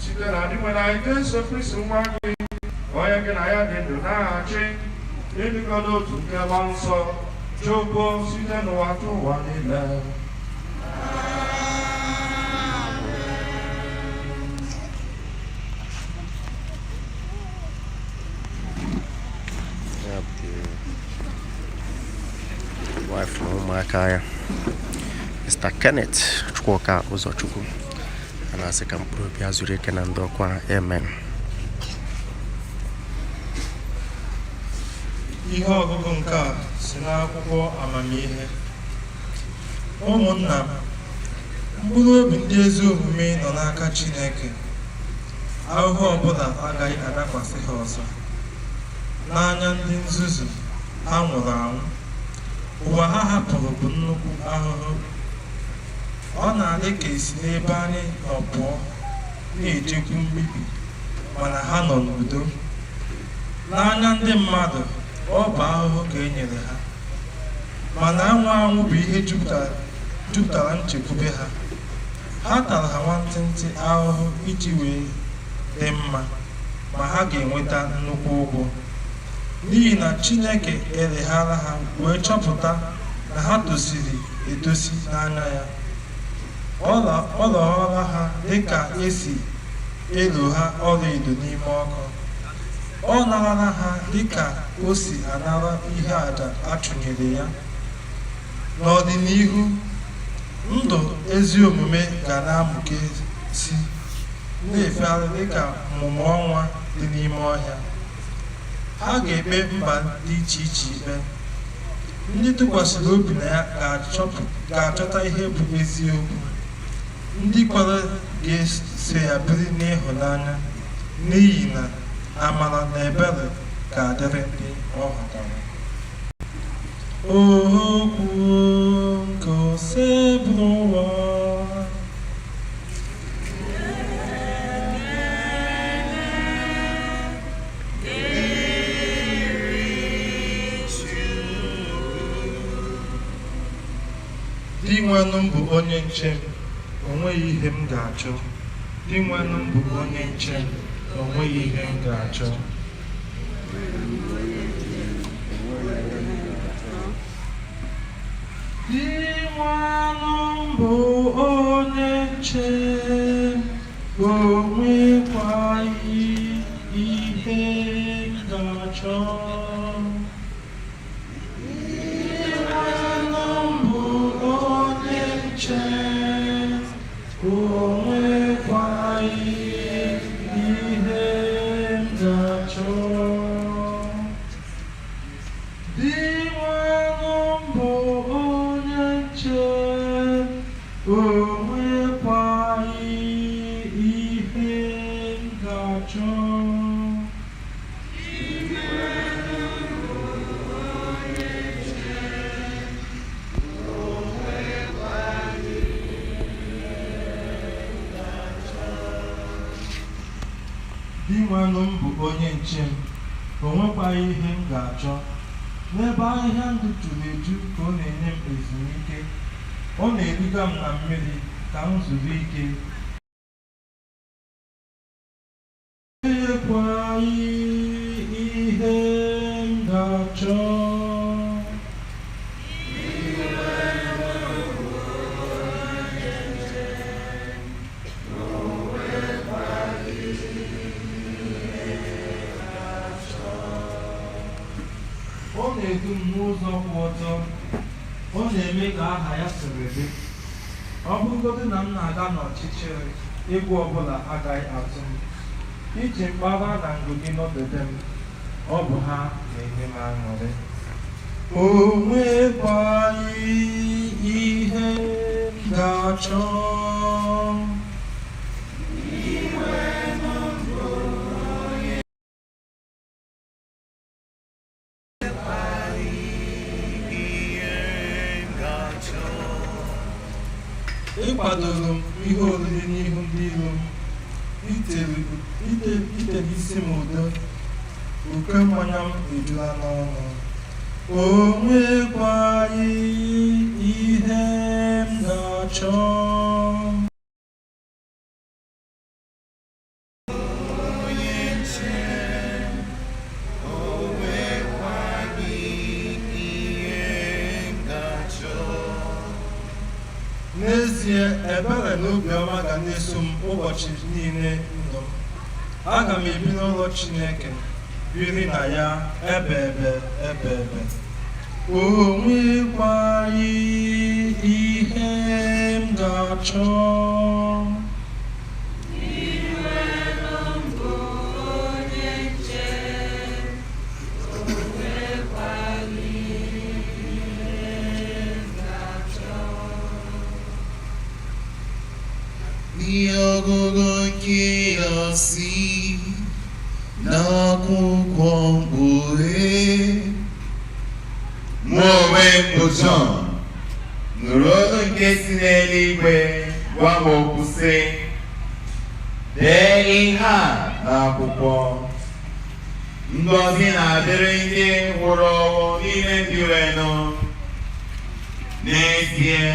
site na ndị nwere anyị Jesu Kristi nwa gị onye gị na ya dị ndụ na-achị ịdịkọ n'otu nke Mmụọ Nsọ chukwu site n'ụwa tụ ụwa niile. Wife na ụmụaka ya Mr. Kenneth Chukwuka Ụzọchukwu a na-asị ka mkpụrụ obi ya zuru ike na ndokwa. Amen. Ihe ọgụgụ nke a si n'akwụkwọ amamihe. Ụmụnna m, mkpụrụ obi ndị ezi omume nọ n'aka Chineke. Ahụhụ ọbụla agaghị adakwasị ha ọzọ. N'anya ndị nzuzu ha nwụrụ anwụ, ụwa ha hapụrụ bụ nnukwu ahụhụ. Ọ na-adị ka esi n'ebe anyị nọ pụọ na-ejekwu mbibi, mana ha nọ n'udo. N'anya ndị mmadụ ọ bụ ahụhụ ka e nyere ha, mana anwụ anwụ bụ ihe jupụtara nchekwube ha. Ha tara ha nwantịntị ahụhụ iji wee dị mma, ma ha ga-enweta nnukwu ụgwọ, n'ihi na Chineke eleghara ha wee chọpụta na ha tosiri etosi n'anya ya. Ọ lọghọrọ ha dịka esi elo ha ọlaedo n'ime ọkụ. Ọ narara ha dịka o si anara ihe àjà achụnyere ya. N'ọdịnihu, ndụ ezi omume ga na-amụke si na-efegharị dịka mmụmụ ọnwa dị n'ime ọhịa. Ha ga-ekpe mba dị iche iche ikpe. Ndị tụkwasịrị obi na ya ga-achọta ihe bụ eziokwu. Ndị kwere ga-eso ya biri n'ịhụnanya, n'ihi na amara na ebere ga-adịrị ndị ọ hụtara. Okwu nke ose bụrụ ụwa. Di nwanụ m bụ onye nche m, o nweghị ihe m ga-achọ. Di nwanụ m bụ onye nche m, o nweghị ihe m ga-achọ. Di nwanụ m bụ onye nche m, o nwekwaghị ihe m ga-achọ. Di nwanụ m bụ onye nche m, o nwekwaghị ihe m ga-achọ. N'ebe ahịhịa ndụ juru eju ka ọ na-enye m ezumike. Ọ na-eduga m na mmiri ka m zuru ike. Enwekwaghị ihe m ga-achọ. Ọ na-edu m n'ụzọ kwụ ọtọ. Ọ na-eme ka aha ya siri dị. Ọ bụrụgodị na m na-aga n'ọchịchịrị, egwu ọbụla agaghị atụ m. Iji mkpara na ngụgị nọdebe m, ọ bụ ha na-enye m aṅụrị. O nwekwaghị ihe m ga-achọ. ịkwadoro m ihe oriri n'ihu ndị iro m, ite isi m udo, oke mmanya m ejula n'ọnụ. O nwekwaghị ihe m ga-achọ. N'ezie, ebere na obiọma ga na-eso m ụbọchị niile ndụ m. Aga m ebi n'ụlọ Chineke, biri na ya ebe ebe. O nwekwaghị ihe m ga-achọ. Ọgụgụ nke ya si n'akwụkwọ Mkpughe. Mụ onwe m bụ Jọn nụrụ olu nke si n'eluigwe gwa m okwu sị, dee ihe a n'akwụkwọ. Ngọzi na-adịrị ndị nwụrụ ọnwụ n'ime ndị renụ. N'ezie,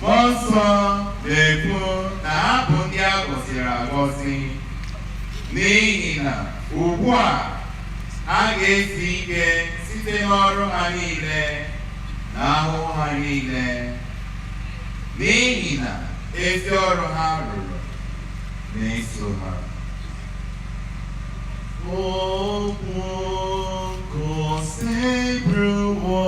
Mmụọ Nsọ na-ekwu na ha bụ ndị a gọziri agọzi, n'ihi na ugbu a ha ga-esi ike site n'ọrụ ha niile na ahụhụ ha niile, n'ihi na ezi ọrụ ha rụrụ na-eso ha. Okwu gosi ebruwo.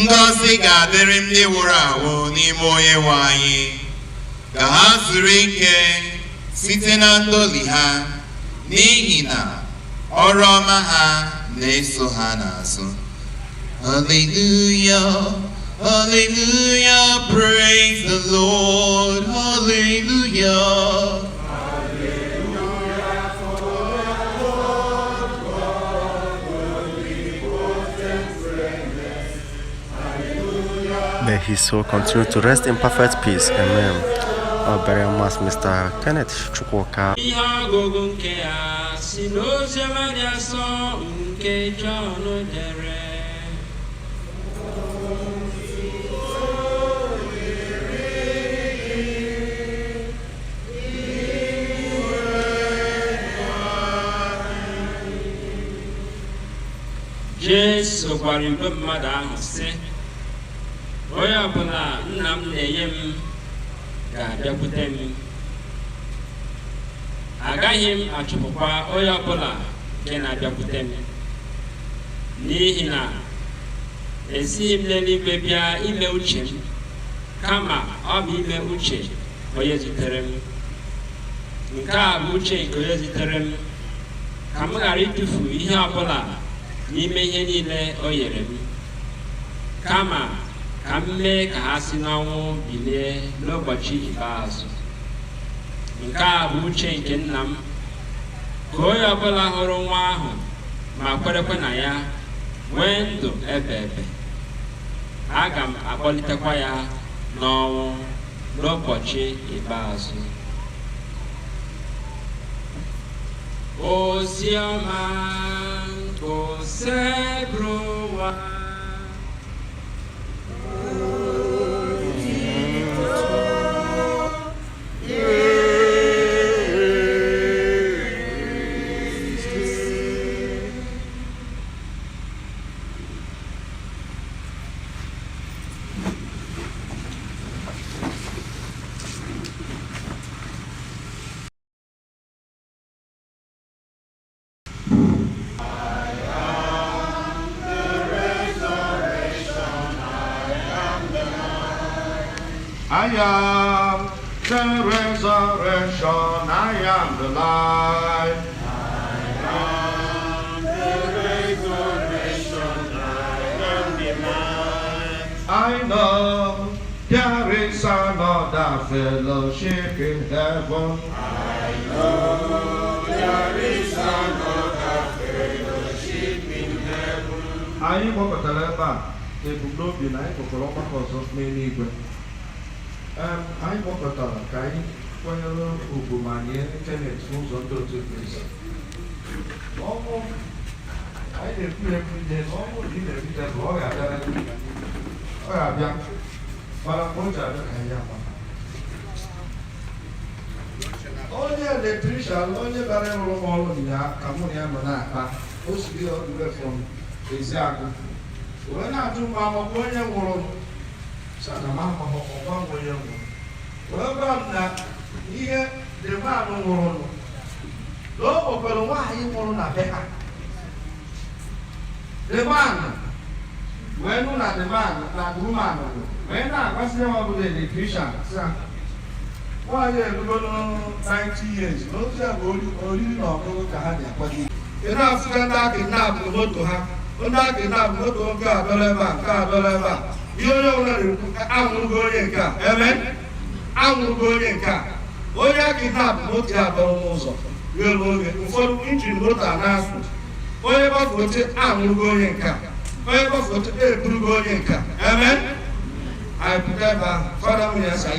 Ngọzi ga-adịrị ndị nwụrụ anwụ n'ime Onyenwe anyị, ka ha zuru ike site na ndọli ha, n'ihi na ọrụ ọma ha na-eso ha n'azụ. Hallelujah, hallelujah, praise the Lord, hallelujah. May his soul continue to rest in perfect peace. Amen. Our very much, Mr. Kenneth Chukwuka. Jesus gwara igwe mmadụ ahụ sị, onye ọbụla nna m na-enye m ga-abịakwute m. Agaghị m achụpụkwa onye ọbụla nke na-abịakwute m, n'ihi na esighị m n'eluigwe bịa ime uche m, kama ọ bụ ime uche onye zitere m. Nke a bụ uche nke onye zitere m, ka m ghara ịtụfu ihe ọbụla n'ime ihe niile o nyere m, kama ka m mee ka ha si n'ọnwụ bilie n'ụbọchị ikpeazụ. Nke a bụ uche nke nna m, ka onye ọbụla hụrụ nwa ahụ ma kwerekwe na ya nwee ndụ ebe ebe. Aga m akpọlitekwa ya n'ọnwụ n'ụbọchị ikpeazụ. Oziọma goseburu ụwa. I am the resurrection, I am the life. I am the resurrection, I am the life. I know there is another fellowship in heaven. I know there is another fellowship in heaven. I am a Talaba, the Budobi, and I am a Colombo, many people. Anyị kpọkọtara ka anyị kwanyere ugwu ma nye Kenneth n'ụzọ ndị otu Kristi. Ọnwụ anyị na-ekwu ide n'ọnwụ dị na-ebite bụ ọ ga-abịa mana mgbe o ji abịa ka anyị ama. Onye elektrishan, onye bara ịrụrụ m ọrụ ya ka mụ na ya nọ na-akpa o siri ọdụwe from Eziagụ wee na-ajụ mma akwụkwọ onye nwụrụ Sanamama ọgba nwere nwụrụ. Wee gwa m na ihe dịmanụ nwụrụ na o nwekwara nwaanyị nwụrụ na be ha. Dịmanụ wee nụ na dịmanụ na dịmanụ wee na-agwasị ya ọbụla elektrishan sa nwaanyị erugolo 90 years n'otu ya bụ oriri na ọṅụṅụ ka ha na-akwado. Ị na-afụga ndị aka na-abụ moto ha, ndị aka na-abụ moto nke adọrọ ebe a nke adọrọ ebe a. Ihe onye ọbụla na-ekwu anwụrụgo onye nke a eme anwụrụgo onye nke a onye aka na-abụ moto ya dọrọ n'ụzọ ruo oge ụfọdụ injin moto a na-asụ onye gbafote anwụrụgo onye nke a onye gbafote eburugo onye nke a eme anyị pụta ebe ahụ fada m ya sa